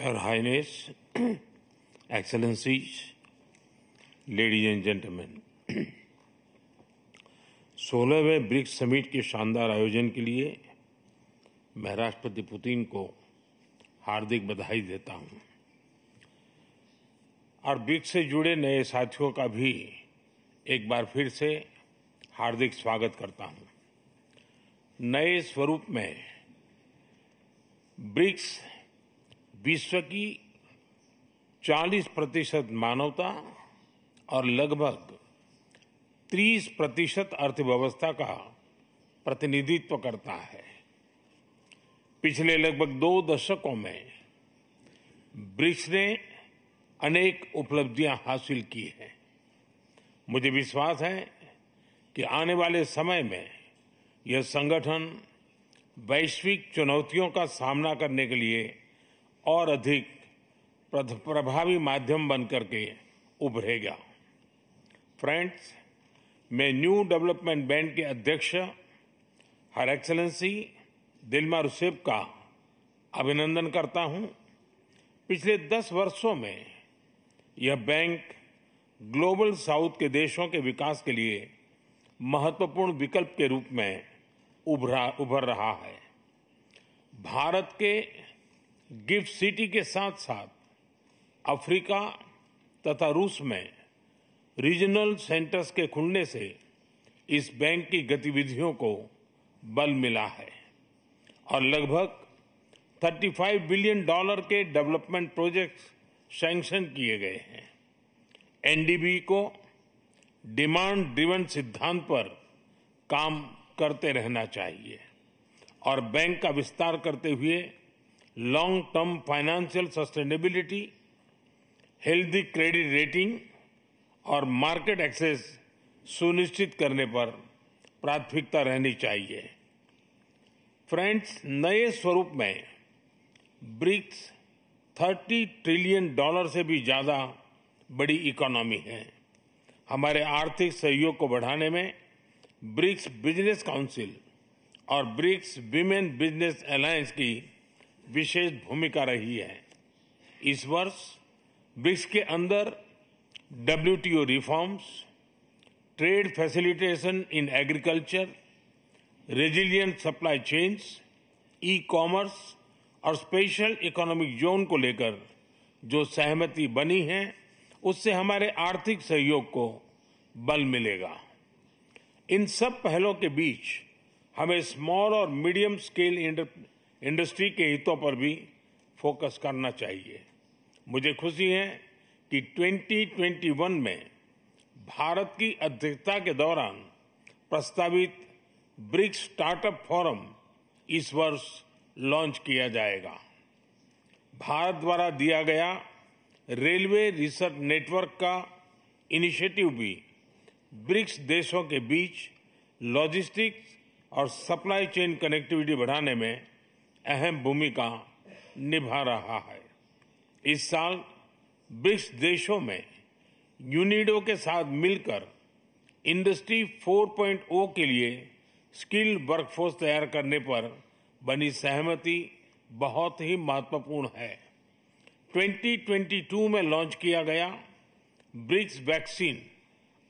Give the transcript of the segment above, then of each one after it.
Your Highness, Excellencies, ladies and gentlemen, 16वें BRICS summit के शानदार आयोजन के लिए मैं राष्ट्रपति पुतिन को हार्दिक बधाई देता हूं और ब्रिक्स से जुड़े नए साथियों का भी एक बार फिर से हार्दिक स्वागत करता हूं। नए स्वरूप में ब्रिक्स विश्व की 40% मानवता और लगभग 30% अर्थव्यवस्था का प्रतिनिधित्व करता है। पिछले लगभग 2 दशकों में ब्रिक्स ने अनेक उपलब्धियां हासिल की हैं। मुझे विश्वास है कि आने वाले समय में यह संगठन वैश्विक चुनौतियों का सामना करने के लिए और अधिक प्रभावी माध्यम बनकर के उभरेगा। फ्रेंड्स, मैं न्यू डेवलपमेंट बैंक के अध्यक्ष हर एक्सेलेंसी दिल्मा रूसेफ का अभिनंदन करता हूं। पिछले 10 वर्षों में यह बैंक ग्लोबल साउथ के देशों के विकास के लिए महत्वपूर्ण विकल्प के रूप में उभर रहा है। भारत के गिफ्ट सिटी के साथ साथ अफ्रीका तथा रूस में रीजनल सेंटर्स के खुलने से इस बैंक की गतिविधियों को बल मिला है और लगभग $35 बिलियन के डेवलपमेंट प्रोजेक्ट्स सैंक्शन किए गए हैं। एनडीबी को डिमांड ड्रिवन सिद्धांत पर काम करते रहना चाहिए और बैंक का विस्तार करते हुए long term financial sustainability, healthy credit rating और मार्केट एक्सेस सुनिश्चित करने पर प्राथमिकता रहनी चाहिए। फ्रेंड्स, नए स्वरूप में ब्रिक्स $30 ट्रिलियन से भी ज्यादा बड़ी इकोनॉमी है। हमारे आर्थिक सहयोग को बढ़ाने में ब्रिक्स बिजनेस काउंसिल और ब्रिक्स विमेन बिजनेस अलायंस की विशेष भूमिका रही है। इस वर्ष ब्रिक्स के अंदर WTO reforms, trade facilitation in agriculture, resilient supply chains, e-commerce और स्पेशल इकोनॉमिक जोन को लेकर जो सहमति बनी है, उससे हमारे आर्थिक सहयोग को बल मिलेगा। इन सब पहलों के बीच हमें स्मॉल और मीडियम स्केल इंडस्ट्री के हितों पर भी फोकस करना चाहिए। मुझे खुशी है कि 2021 में भारत की अध्यक्षता के दौरान प्रस्तावित ब्रिक्स स्टार्टअप फोरम इस वर्ष लॉन्च किया जाएगा। भारत द्वारा दिया गया रेलवे रिसर्च नेटवर्क का इनिशिएटिव भी ब्रिक्स देशों के बीच लॉजिस्टिक्स और सप्लाई चेन कनेक्टिविटी बढ़ाने में अहम भूमिका निभा रहा है। इस साल ब्रिक्स देशों में यूनिडो के साथ मिलकर इंडस्ट्री 4.0 के लिए स्किल्ड वर्कफोर्स तैयार करने पर बनी सहमति बहुत ही महत्वपूर्ण है। 2022 में लॉन्च किया गया ब्रिक्स वैक्सीन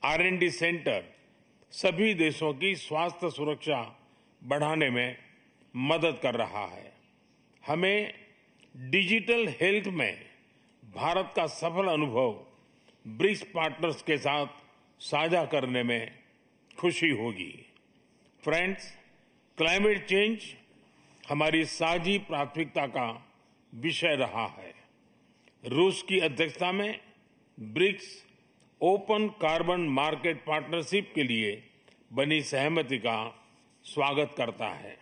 R&D सेंटर सभी देशों की स्वास्थ्य सुरक्षा बढ़ाने में मदद कर रहा है। हमें डिजिटल हेल्थ में भारत का सफल अनुभव ब्रिक्स पार्टनर्स के साथ साझा करने में खुशी होगी। फ्रेंड्स, क्लाइमेट चेंज हमारी साझी प्राथमिकता का विषय रहा है। रूस की अध्यक्षता में BRICS open carbon market partnership के लिए बनी सहमति का स्वागत करता है।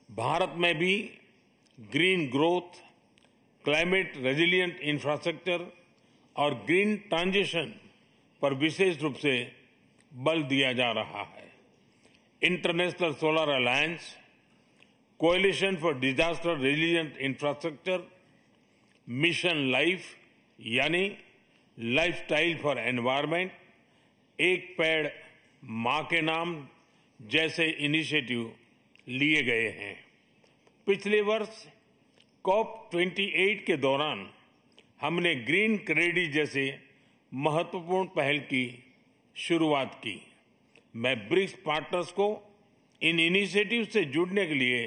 भारत में भी green growth, climate resilient infrastructure और ग्रीन ट्रांजिशन पर विशेष रूप से बल दिया जा रहा है। International solar alliance, coalition for disaster resilient infrastructure, mission life यानी लाइफस्टाइल फॉर एनवायरमेंट, एक पेड़ मां के नाम जैसे इनिशिएटिव लिए गए हैं। पिछले वर्ष COP28 के दौरान हमने ग्रीन क्रेडिट जैसे महत्वपूर्ण पहल की शुरुआत की। मैं ब्रिक्स पार्टनर्स को इन इनिशिएटिव से जुड़ने के लिए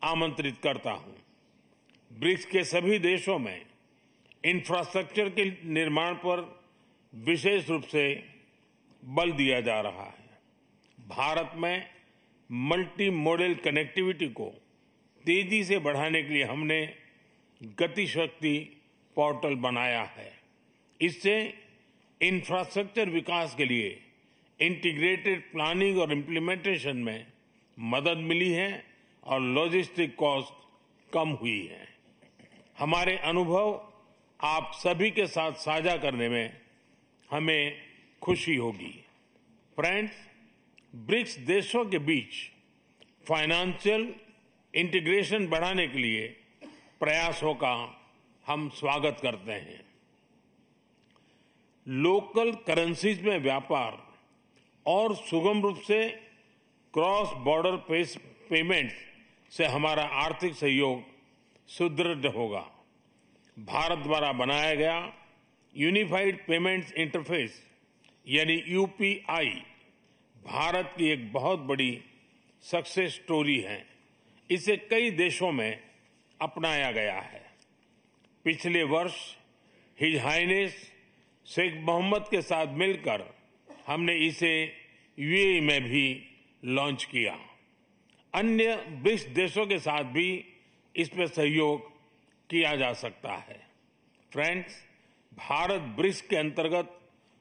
आमंत्रित करता हूं। ब्रिक्स के सभी देशों में इंफ्रास्ट्रक्चर के निर्माण पर विशेष रूप से बल दिया जा रहा है। भारत में मल्टी मॉडल कनेक्टिविटी को तेजी से बढ़ाने के लिए हमने गति शक्ति पोर्टल बनाया है। इससे इंफ्रास्ट्रक्चर विकास के लिए इंटीग्रेटेड प्लानिंग और इम्प्लीमेंटेशन में मदद मिली है और लॉजिस्टिक कॉस्ट कम हुई है। हमारे अनुभव आप सभी के साथ साझा करने में हमें खुशी होगी। फ्रेंड्स, ब्रिक्स देशों के बीच फाइनेंशियल इंटीग्रेशन बढ़ाने के लिए प्रयासों का हम स्वागत करते हैं। लोकल करेंसीज में व्यापार और सुगम रूप से क्रॉस बॉर्डर पेमेंट से हमारा आर्थिक सहयोग सुदृढ़ होगा। भारत द्वारा बनाया गया यूनिफाइड पेमेंट्स इंटरफेस यानी यूपीआई भारत की एक बहुत बड़ी सक्सेस स्टोरी है। इसे कई देशों में अपनाया गया है। पिछले वर्ष हिज हाइनेस शेख मोहम्मद के साथ मिलकर हमने इसे यूएई में भी लॉन्च किया। अन्य ब्रिक्स देशों के साथ भी इसमें सहयोग किया जा सकता है। फ्रेंड्स, भारत ब्रिक्स के अंतर्गत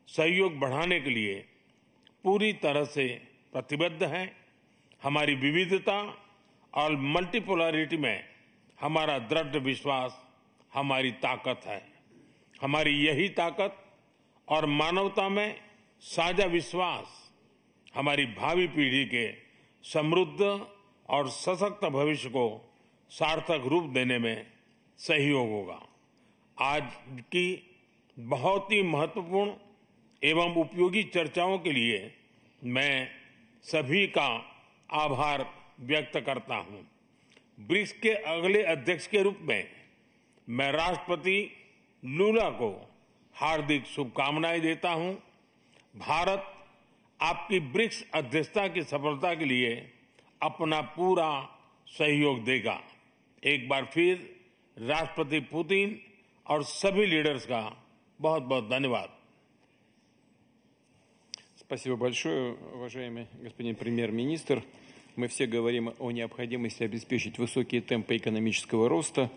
सहयोग बढ़ाने के लिए पूरी तरह से प्रतिबद्ध है। हमारी विविधता और मल्टीपोलैरिटी में हमारा दृढ़ विश्वास हमारी ताकत है। हमारी यही ताकत और मानवता में साझा विश्वास हमारी भावी पीढ़ी के समृद्ध और सशक्त भविष्य को सार्थक रूप देने में सहयोग होगा। आज की बहुत ही महत्वपूर्ण एवं उपयोगी चर्चाओं के लिए मैं सभी का आभार व्यक्त करता हूं। ब्रिक्स के अगले अध्यक्ष के रूप में मैं राष्ट्रपति लूला को हार्दिक शुभकामनाएं देता हूं। भारत आपकी ब्रिक्स अध्यक्षता की सफलता के लिए अपना पूरा सहयोग देगा। एक बार फिर राष्ट्रपति पुतिन और सभी लीडर्स का बहुत बहुत धन्यवाद। Спасибо большое, уважаемый господин премьер-министр. Мы все говорим о необходимости обеспечить высокие темпы экономического роста.